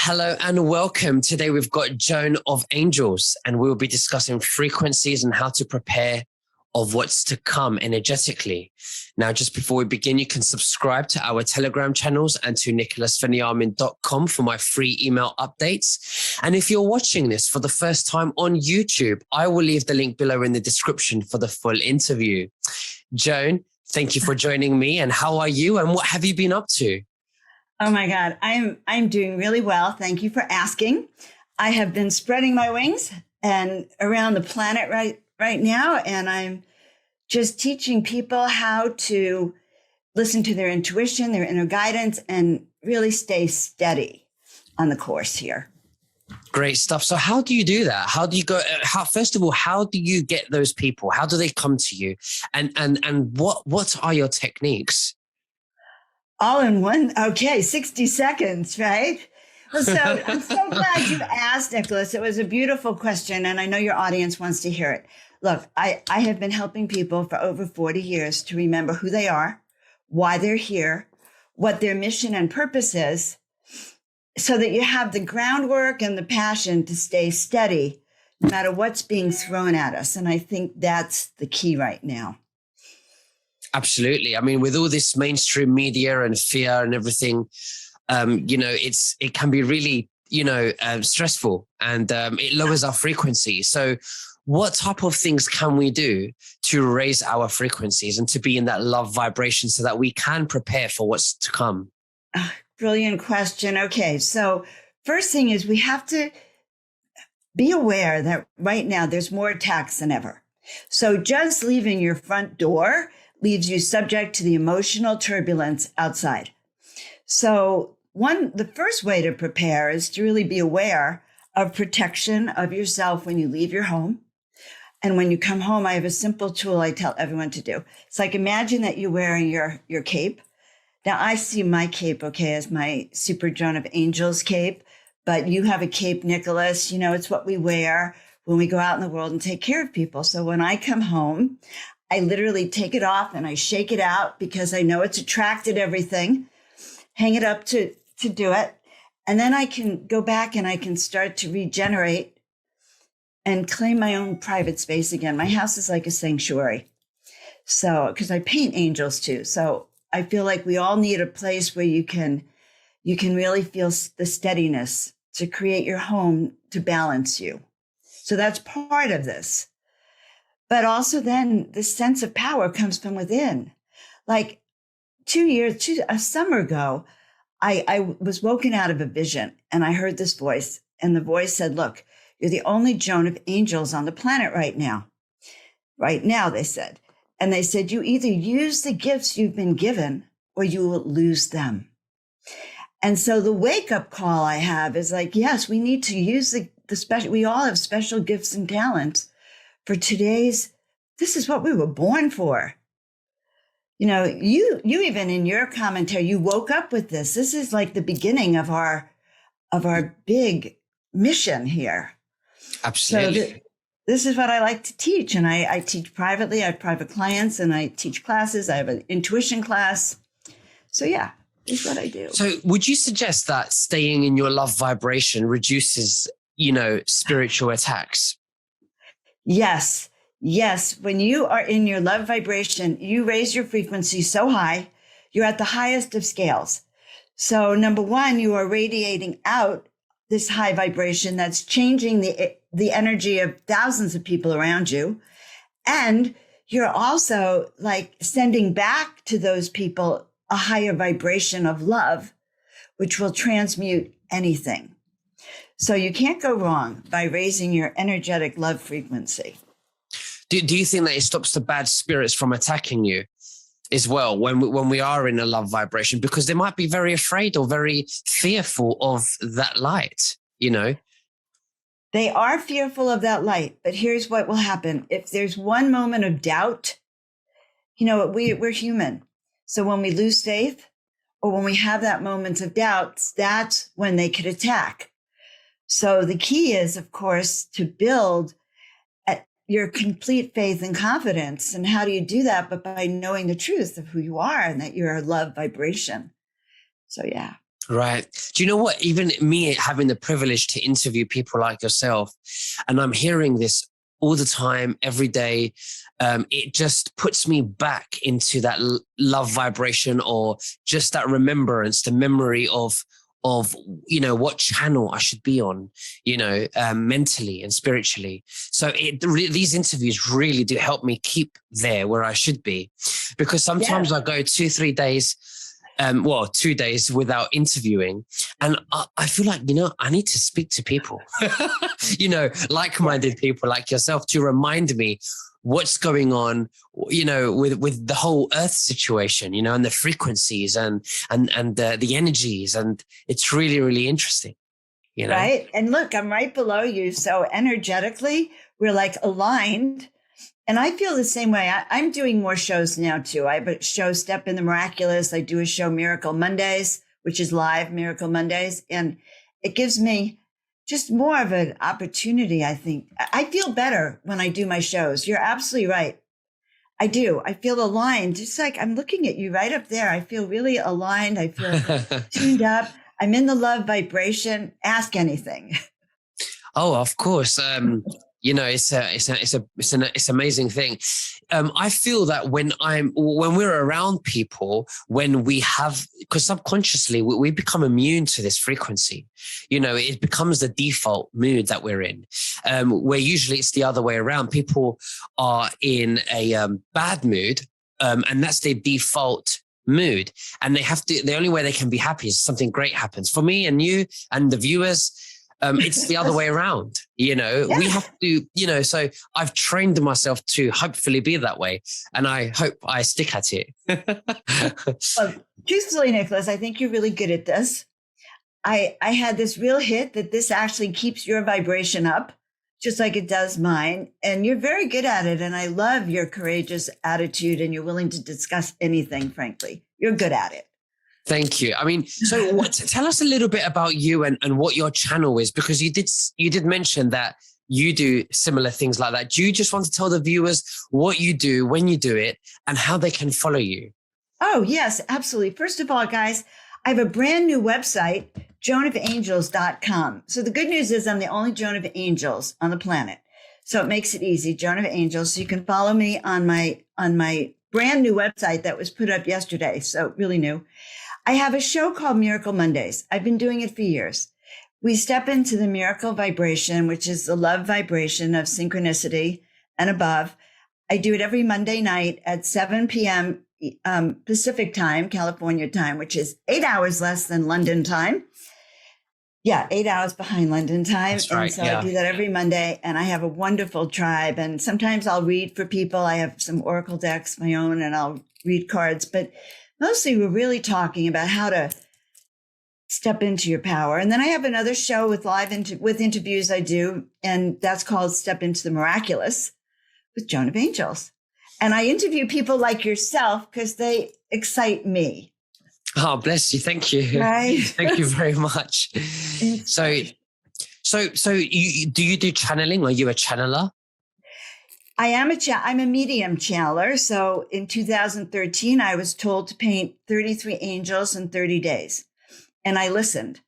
Hello and welcome. Today we've got Joan of Angels, and we'll be discussing frequencies and how to prepare of what's to come energetically. Now, just before we begin, you can subscribe to our Telegram channels and to nicholasveniamin.com for my free email updates. And if you're watching this for the first time on YouTube, I will leave the link below in the description for the full interview. Joan, thank you for joining me. And how are you? And what have you been up to? Oh my God, I'm doing really well. Thank you for asking. I have been spreading my wings and around the planet right now, and I'm just teaching people how to listen to their intuition, their inner guidance, and really stay steady on the course here. Great stuff. So how do you do that? How do you go? First of all, how do you get those people? How do they come to you? And what are your techniques? All in one. Okay, 60 seconds, right? Well, so I'm so glad you asked, Nicholas. It was a beautiful question, and I know your audience wants to hear it. Look, I have been helping people for over 40 years to remember who they are, why they're here, what their mission and purpose is, so that you have the groundwork and the passion to stay steady no matter what's being thrown at us. And I think that's the key right now. Absolutely. I mean, with all this mainstream media and fear and everything, it can be really, stressful, and it lowers our frequency. So what type of things can we do to raise our frequencies and to be in that love vibration so that we can prepare for what's to come? Brilliant question. Okay. So first thing is we have to be aware that right now there's more attacks than ever. So just leaving your front door leaves you subject to the emotional turbulence outside. So the first way to prepare is to really be aware of protection of yourself when you leave your home. And when you come home, I have a simple tool I tell everyone to do. It's like, imagine that you're wearing your cape. Now I see my cape, as my Super Joan of Angels cape, but you have a cape, Nicholas. It's what we wear when we go out in the world and take care of people. So when I come home, I literally take it off and I shake it out because I know it's attracted everything, hang it up to do it. And then I can go back and I can start to regenerate and claim my own private space again. My house is like a sanctuary. So, because I paint angels too. So I feel like we all need a place where you can really feel the steadiness to create your home to balance you. So that's part of this. But also then the sense of power comes from within. Like a summer ago, I was woken out of a vision and I heard this voice, and the voice said, look, you're the only Joan of Angels on the planet right now. Right now, they said. And they said, you either use the gifts you've been given or you will lose them. And so the wake-up call I have is like, yes, we need to use the special, we all have special gifts and talents for today's, this is what we were born for. You even in your commentary, you woke up with this. This is like the beginning of our big mission here. Absolutely. So this is what I like to teach. And I teach privately. I have private clients and I teach classes. I have an intuition class. So yeah, this is what I do. So would you suggest that staying in your love vibration reduces, spiritual attacks? Yes. Yes. When you are in your love vibration, you raise your frequency so high, you're at the highest of scales. So number one, you are radiating out this high vibration that's changing the energy of thousands of people around you. And you're also like sending back to those people a higher vibration of love, which will transmute anything. So you can't go wrong by raising your energetic love frequency. Do you think that it stops the bad spirits from attacking you as well when we are in a love vibration? Because they might be very afraid or very fearful of that light, They are fearful of that light, but here's what will happen. If there's one moment of doubt, we're human. So when we lose faith or when we have that moment of doubts, that's when they could attack. So the key is, of course, to build your complete faith and confidence. And how do you do that? But by knowing the truth of who you are and that you're a love vibration. So, yeah. Right. Do you know what? Even me having the privilege to interview people like yourself, and I'm hearing this all the time, every day, it just puts me back into that love vibration, or just that remembrance, the memory of what channel I should be on, mentally and spiritually. So these interviews really do help me keep there where I should be, because Yeah. sometimes I go 2-3 days 2 days without interviewing. And I feel like, I need to speak to people, like-minded people like yourself, to remind me what's going on, with the whole earth situation, and the frequencies and the energies. And it's really, really interesting. Right. And look, I'm right below you. So energetically, we're like aligned. And I feel the same way. I'm doing more shows now too. I have a show, Step in the Miraculous. I do a show, Miracle Mondays, which is live, Miracle Mondays. And it gives me just more of an opportunity, I think. I feel better when I do my shows. You're absolutely right. I do. I feel aligned. Just like I'm looking at you right up there. I feel really aligned. I feel tuned up. I'm in the love vibration. Ask anything. Oh, of course. It's amazing thing. I feel that when we're around people, because subconsciously we become immune to this frequency. It becomes the default mood that we're in. Where usually it's the other way around. People are in a bad mood, and that's their default mood, and the only way they can be happy is something great happens. For me and you and the viewers, it's the other way around. Yeah. We have to, so I've trained myself to hopefully be that way, and I hope I stick at it. Well, truthfully, Nicholas, I think you're really good at this. I had this real hit that this actually keeps your vibration up, just like it does mine. And you're very good at it. And I love your courageous attitude, and you're willing to discuss anything, frankly. You're good at it. Thank you. I mean, so tell us a little bit about you and what your channel is, because you did mention that you do similar things like that. Do you just want to tell the viewers what you do, when you do it, and how they can follow you? Oh, yes, absolutely. First of all, guys, I have a brand new website, joanofangels.com. So the good news is I'm the only Joan of Angels on the planet. So it makes it easy, Joan of Angels. So you can follow me on my brand new website that was put up yesterday. So really new. I have a show called Miracle Mondays. I've been doing it for years. We step into the miracle vibration, which is the love vibration of synchronicity and above. I do it every Monday night at 7 p.m. Pacific time, California time, which is 8 hours less than London time. Yeah, 8 hours behind London time. That's right, and so yeah. I do that every Monday, and I have a wonderful tribe. And sometimes I'll read for people. I have some Oracle decks, my own, and I'll read cards. But mostly we're really talking about how to step into your power. And then I have another show with with interviews I do, and that's called Step into the Miraculous with Joan of Angels. And I interview people like yourself because they excite me. Oh, bless you. Thank you. Right? Thank you very much. So you do channeling? Are you a channeler? I'm a medium channeler. So in 2013, I was told to paint 33 angels in 30 days. And I listened.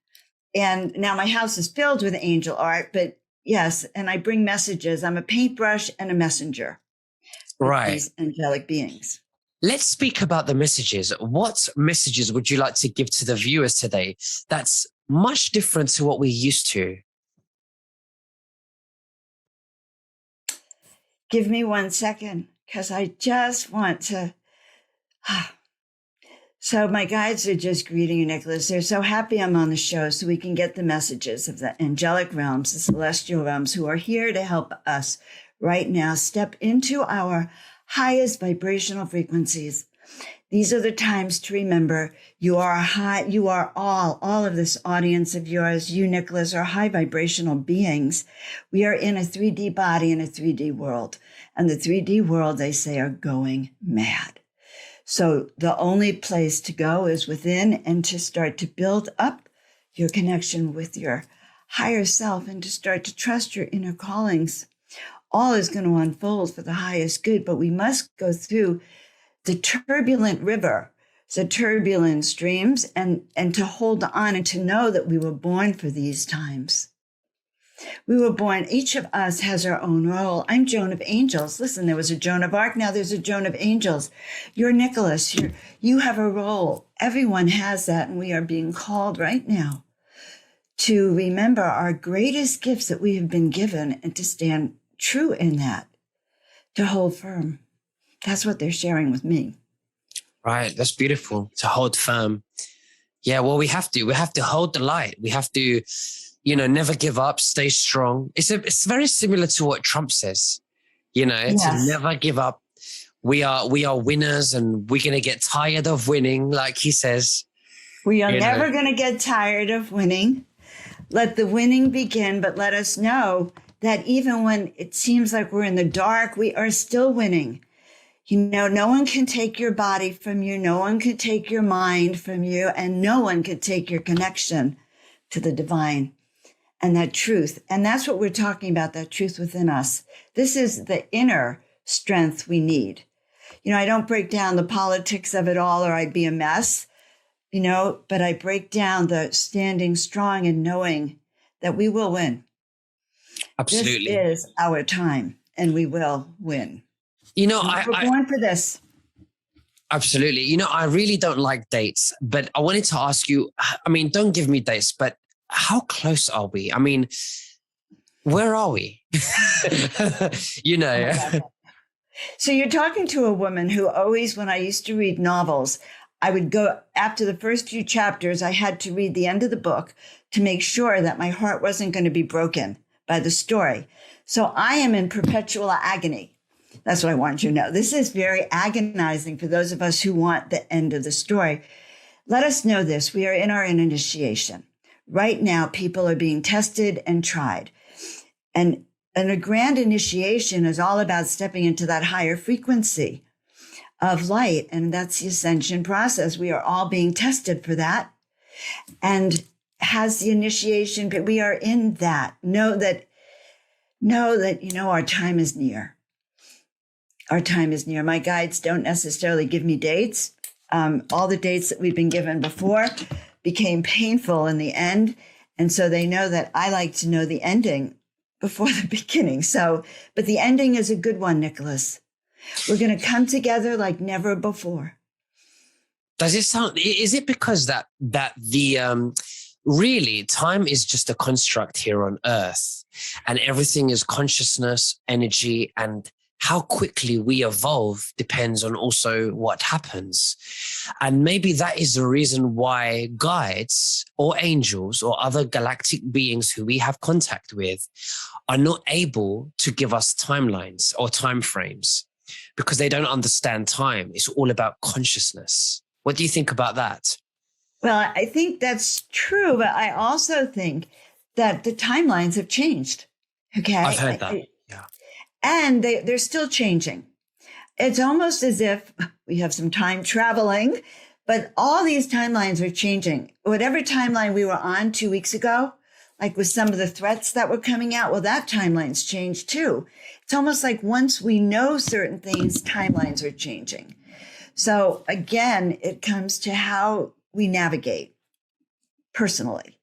And now my house is filled with angel art, but yes, and I bring messages. I'm a paintbrush and a messenger. Right. These angelic beings. Let's speak about the messages. What messages would you like to give to the viewers today that's much different to what we're used to? Give me 1 second, because I just want to. So my guides are just greeting you, Nicholas. They're so happy I'm on the show so we can get the messages of the angelic realms, the celestial realms, who are here to help us right now step into our highest vibrational frequencies. These are the times to remember you are high, you are all of this audience of yours, you, Nicholas, are high vibrational beings. We are in a 3D body in a 3D world. And the 3D world, they say, are going mad. So the only place to go is within, and to start to build up your connection with your higher self, and to start to trust your inner callings. All is going to unfold for the highest good, but we must go through the turbulent river the turbulent streams, and to hold on and to know that we were born for these times. We were born, each of us has our own role. I'm Joan of Angels. Listen, there was a Joan of Arc, now there's a Joan of Angels. You're Nicholas, you have a role. Everyone has that, and we are being called right now to remember our greatest gifts that we have been given and to stand true in that, to hold firm. That's what they're sharing with me. Right. That's beautiful, to hold firm. Yeah, well, we have to hold the light. We have to, never give up, stay strong. It's very similar to what Trump says, Yes. To never give up. We are winners, and we're going to get tired of winning, like he says. We are never going to get tired of winning. Let the winning begin, but let us know that even when it seems like we're in the dark, we are still winning. No one can take your body from you. No one can take your mind from you, and no one can take your connection to the divine and that truth. And that's what we're talking about, that truth within us. This is the inner strength we need. I don't break down the politics of it all, or I'd be a mess, but I break down the standing strong and knowing that we will win. Absolutely. This is our time, and we will win. We're born for this. Absolutely. I really don't like dates, but I wanted to ask you, don't give me dates, but how close are we? Where are we? So you're talking to a woman who always, when I used to read novels, I would go after the first few chapters, I had to read the end of the book to make sure that my heart wasn't going to be broken by the story. So I am in perpetual agony. That's what I want you to know. This is very agonizing for those of us who want the end of the story. Let us know this. We are in our initiation. Right now, people are being tested and tried. And a grand initiation is all about stepping into that higher frequency of light. And that's the ascension process. We are all being tested for that. And has the initiation, but we are in that. Know that, our time is near. Our time is near. My guides don't necessarily give me dates. All the dates that we've been given before became painful in the end. And so they know that I like to know the ending before the beginning. But the ending is a good one, Nicholas. We're going to come together like never before. Does it sound, is it because that the, really time is just a construct here on earth, and everything is consciousness, energy, and how quickly we evolve depends on also what happens. And maybe that is the reason why guides or angels or other galactic beings who we have contact with are not able to give us timelines or time frames, because they don't understand time. It's all about consciousness. What do you think about that? Well, I think that's true, but I also think that the timelines have changed. Okay. I've heard that. Yeah. And they're still changing. It's almost as if we have some time traveling, but all these timelines are changing. Whatever timeline we were on 2 weeks ago, like with some of the threats that were coming out, well, that timeline's changed too. It's almost like once we know certain things, timelines are changing. So again, it comes to how we navigate personally.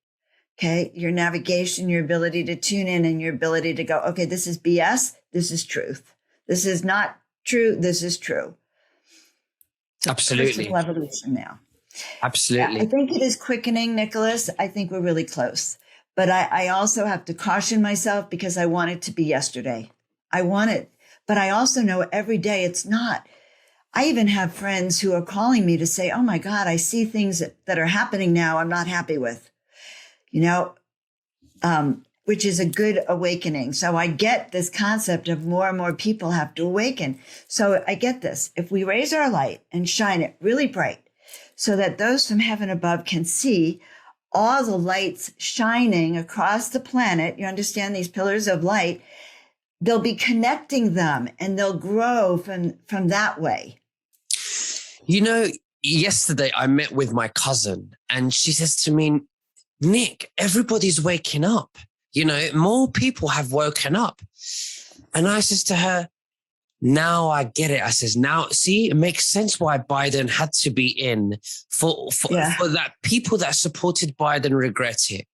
Okay. Your navigation, your ability to tune in, and your ability to go, okay, this is BS. This is truth. This is not true. This is true. So absolutely. Personal evolution now. Absolutely. I think it is quickening, Nicholas. I think we're really close. But I also have to caution myself because I want it to be yesterday. I want it. But I also know every day it's not. I even have friends who are calling me to say, oh my God, I see things that are happening now I'm not happy with, which is a good awakening. So I get this concept of more and more people have to awaken. So I get this. If we raise our light and shine it really bright so that those from heaven above can see all the lights shining across the planet, you understand, these pillars of light, they'll be connecting them and they'll grow from that way. Yesterday I met with my cousin and she says to me, Nick, everybody's waking up. More people have woken up. And I says to her, Now I get it. I says, now, see, it makes sense why Biden had to be in for that. People that supported Biden regret it.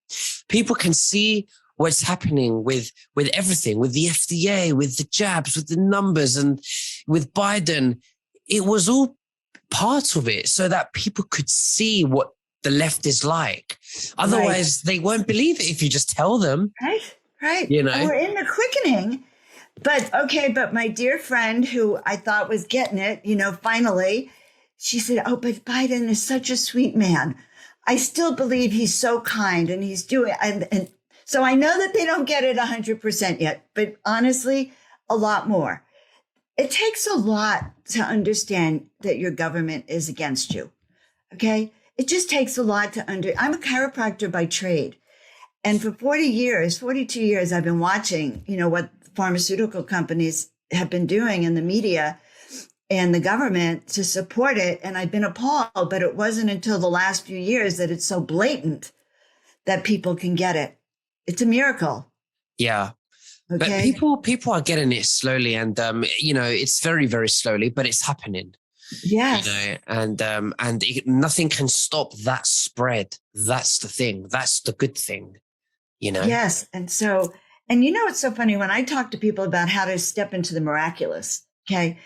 People can see what's happening with everything, with the FDA, with the jabs, with the numbers, and with Biden. It was all part of it so that people could see what the left is like. Otherwise, they won't believe it if you just tell them. Right. You know, and we're in the quickening. But my dear friend who I thought was getting it, finally, she said, oh, but Biden is such a sweet man. I still believe he's so kind and he's doing, and so I know that they don't get it 100% yet, but honestly, a lot more. It takes a lot to understand that your government is against you. Okay. It just takes a lot to I'm a chiropractor by trade. And for 42 years, I've been watching, what pharmaceutical companies have been doing in the media and the government to support it. And I've been appalled, but it wasn't until the last few years that it's so blatant that people can get it. It's a miracle. Yeah. Okay. But people are getting it slowly and, it's very, very slowly, but it's happening. Yes. Nothing can stop that spread. That's the thing. That's the good thing, Yes. And so, it's so funny when I talk to people about how to step into the miraculous, okay,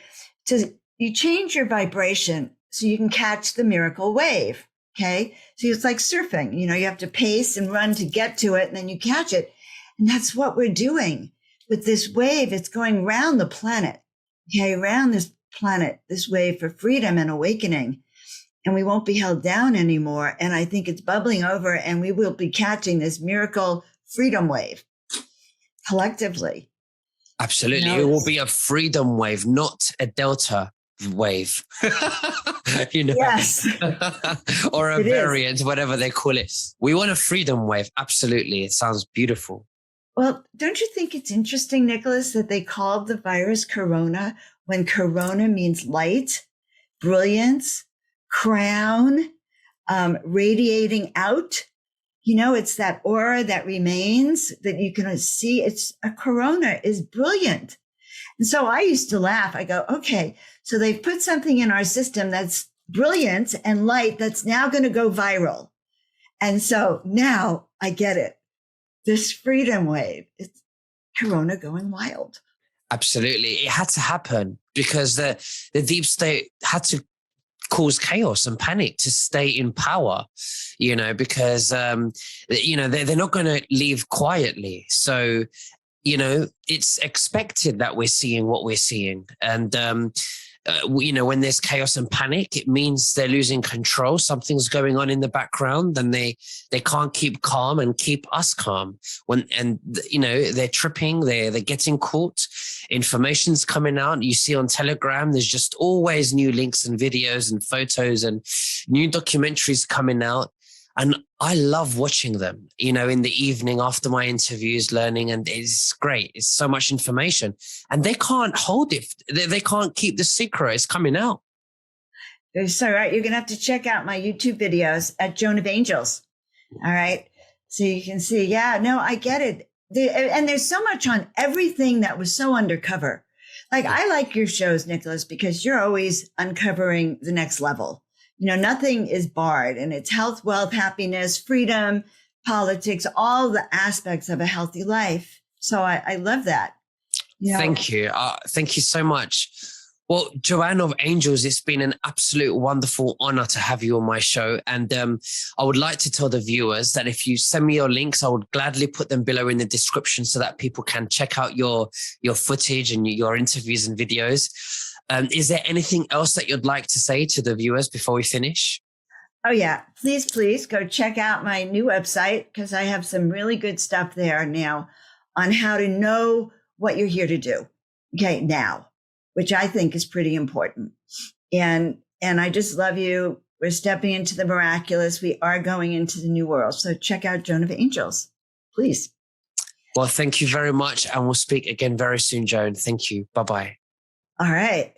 you change your vibration so you can catch the miracle wave. Okay. So it's like surfing, you have to pace and run to get to it and then you catch it. And that's what we're doing with this wave. It's going around the planet, okay, around this planet, this wave for freedom and awakening. And we won't be held down anymore. And I think it's bubbling over and we will be catching this miracle freedom wave collectively. Absolutely. It will be a freedom wave, not a delta wave. Yes. Or a variant, whatever they call it. We want a freedom wave. Absolutely. It sounds beautiful. Well, don't you think it's interesting, Nicholas, that they called the virus corona when corona means light, brilliance, crown, radiating out? It's that aura that remains that you can see. It's a corona is brilliant. And so I used to laugh. I go, okay, so they've put something in our system that's brilliant and light that's now going to go viral. And so now I get it. This freedom wave, it's corona going wild. Absolutely. It had to happen because the deep state had to cause chaos and panic to stay in power, because, they're not going to leave quietly. So, it's expected that we're seeing what we're seeing. And, when there's chaos and panic, it means they're losing control. Something's going on in the background and they can't keep calm and keep us calm they're tripping, they're getting caught. Information's coming out. You see on Telegram, there's just always new links and videos and photos and new documentaries coming out. And I love watching them, in the evening after my interviews, learning, and it's great. It's so much information and they can't hold it. They can't keep the secret. It's coming out. So, right. You're going to have to check out my YouTube videos at Joan of Angels. All right. So you can see, yeah, no, I get it. And there's so much on everything that was so undercover. Like I like your shows, Nicholas, because you're always uncovering the next level. Nothing is barred and it's health, wealth, happiness, freedom, politics, all the aspects of a healthy life. So I love that. Thank you. Thank you so much. Well, Joan of Angels, it's been an absolute wonderful honor to have you on my show. And I would like to tell the viewers that if you send me your links, I would gladly put them below in the description so that people can check out your footage and your interviews and videos. Is there anything else that you'd like to say to the viewers before we finish? Oh, yeah. Please go check out my new website because I have some really good stuff there now on how to know what you're here to do. Okay, now, which I think is pretty important. And I just love you. We're stepping into the miraculous. We are going into the new world. So check out Joan of Angels, please. Well, thank you very much. And we'll speak again very soon, Joan. Thank you. Bye-bye. All right.